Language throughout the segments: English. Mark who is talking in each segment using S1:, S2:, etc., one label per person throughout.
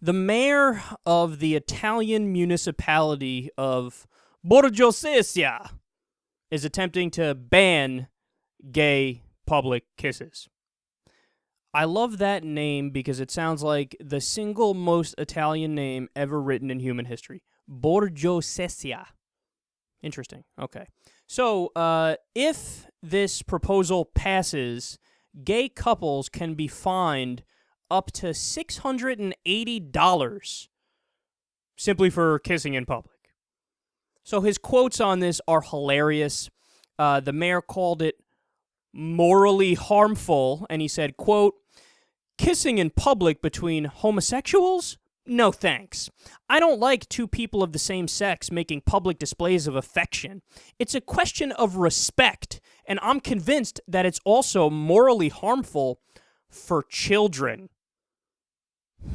S1: The mayor of the Italian municipality of Borgosesia is attempting to ban gay public kisses. I love that name because it sounds like the single most Italian name ever written in human history. Borgosesia. Interesting. Okay. So, if this proposal passes, gay couples can be fined up to $680 simply for kissing in public. So his quotes on this are hilarious. The mayor called it morally harmful, and he said, quote, "Kissing in public between homosexuals? No thanks. I don't like two people of the same sex making public displays of affection. It's a question of respect, and I'm convinced that it's also morally harmful for children."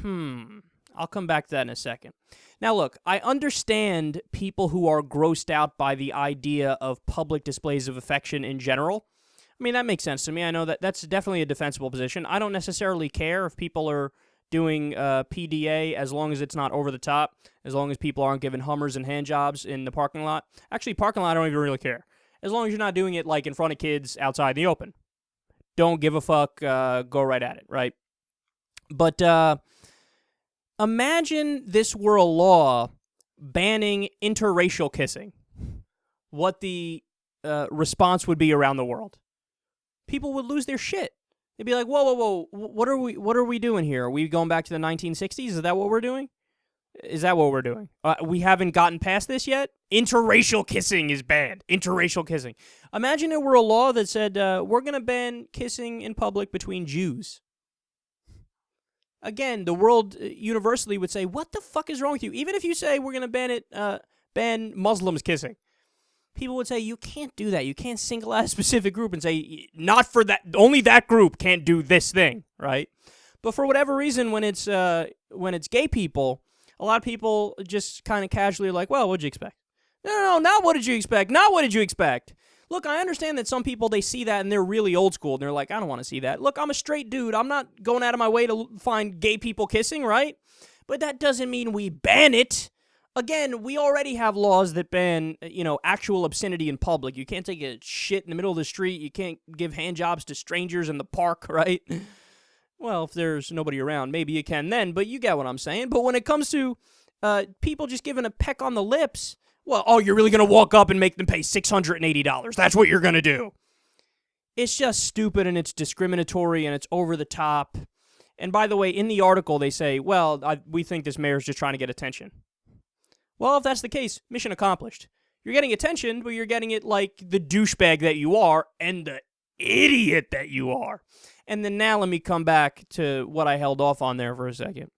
S1: I'll come back to that in a second. Now, look, I understand people who are grossed out by the idea of public displays of affection in general. I mean, that makes sense to me. I know that that's definitely a defensible position. I don't necessarily care if people are doing PDA as long as it's not over the top, as long as people aren't giving Hummers and handjobs in the parking lot. Actually, parking lot, I don't even really care. As long as you're not doing it like in front of kids outside in the open. Don't give a fuck, go right at it, right? But imagine this were a law banning interracial kissing. What the response would be around the world. People would lose their shit. They'd be like, whoa, what are we doing here? Are we going back to the 1960s? Is that what we're doing? We haven't gotten past this yet? Interracial kissing is banned. Interracial kissing. Imagine it were a law that said, we're going to ban kissing in public between Jews. Again, the world universally would say, what the fuck is wrong with you? Even if you say we're going to ban Muslims kissing. People would say, you can't do that. You can't single out a specific group and say, not for that, only that group can't do this thing, right? But for whatever reason, when it's gay people, a lot of people just kind of casually are like, well, what'd you expect? No, not what did you expect? Not what did you expect? Look, I understand that some people, they see that and they're really old school and they're like, I don't want to see that. Look, I'm a straight dude. I'm not going out of my way to find gay people kissing, right? But that doesn't mean we ban it. Again, we already have laws that ban, actual obscenity in public. You can't take a shit in the middle of the street. You can't give handjobs to strangers in the park, right? Well, if there's nobody around, maybe you can then, but you get what I'm saying. But when it comes to people just giving a peck on the lips, well, you're really going to walk up and make them pay $680. That's what you're going to do. It's just stupid, and it's discriminatory, and it's over the top. And by the way, in the article, they say, we think this mayor's just trying to get attention. Well, if that's the case, mission accomplished. You're getting attention, but you're getting it like the douchebag that you are and the idiot that you are. And then now let me come back to what I held off on there for a second.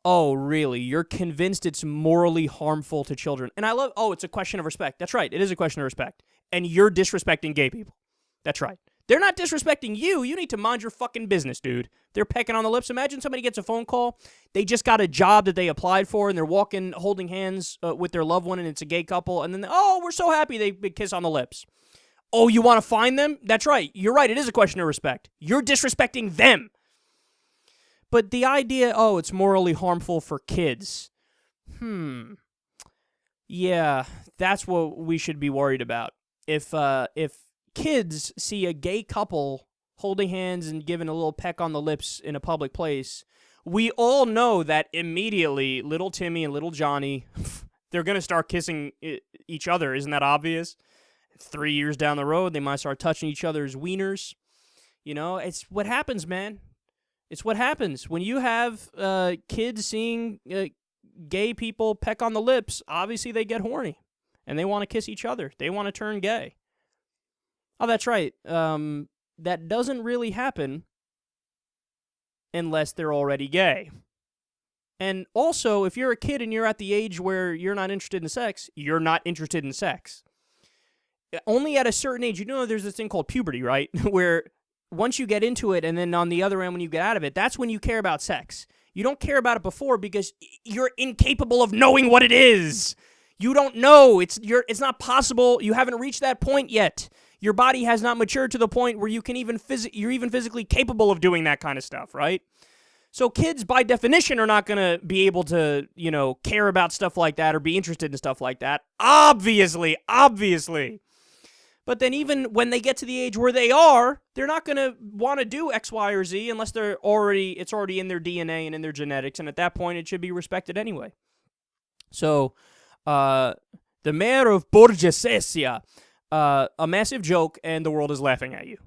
S1: Oh, really? You're convinced it's morally harmful to children. And I love, it's a question of respect. That's right. It is a question of respect. And you're disrespecting gay people. That's right. They're not disrespecting you. You need to mind your fucking business, dude. They're pecking on the lips. Imagine somebody gets a phone call. They just got a job that they applied for, and they're walking, holding hands with their loved one, and it's a gay couple. And then, we're so happy they kiss on the lips. Oh, you want to find them? That's right. You're right. It is a question of respect. You're disrespecting them. But the idea, it's morally harmful for kids. Yeah, that's what we should be worried about. If kids see a gay couple holding hands and giving a little peck on the lips in a public place, we all know that immediately little Timmy and little Johnny, they're going to start kissing each other. Isn't that obvious? 3 years down the road, they might start touching each other's wieners. It's what happens, man. It's what happens. When you have kids seeing gay people peck on the lips, obviously they get horny, and they want to kiss each other. They want to turn gay. Oh, that's right. That doesn't really happen unless they're already gay. And also, if you're a kid and you're at the age where you're not interested in sex, you're not interested in sex. Only at a certain age, there's this thing called puberty, right? Where once you get into it and then on the other end when you get out of it, that's when you care about sex. You don't care about it before because you're incapable of knowing what it is. You don't know. It's not possible. You haven't reached that point yet. Your body has not matured to the point where you're even physically capable of doing that kind of stuff, right? So kids, by definition, are not going to be able to, care about stuff like that or be interested in stuff like that. Obviously. But then even when they get to the age where they are, they're not going to want to do X, Y, or Z unless it's already in their DNA and in their genetics. And at that point, it should be respected anyway. So, the mayor of Borgosesia, a massive joke, and the world is laughing at you.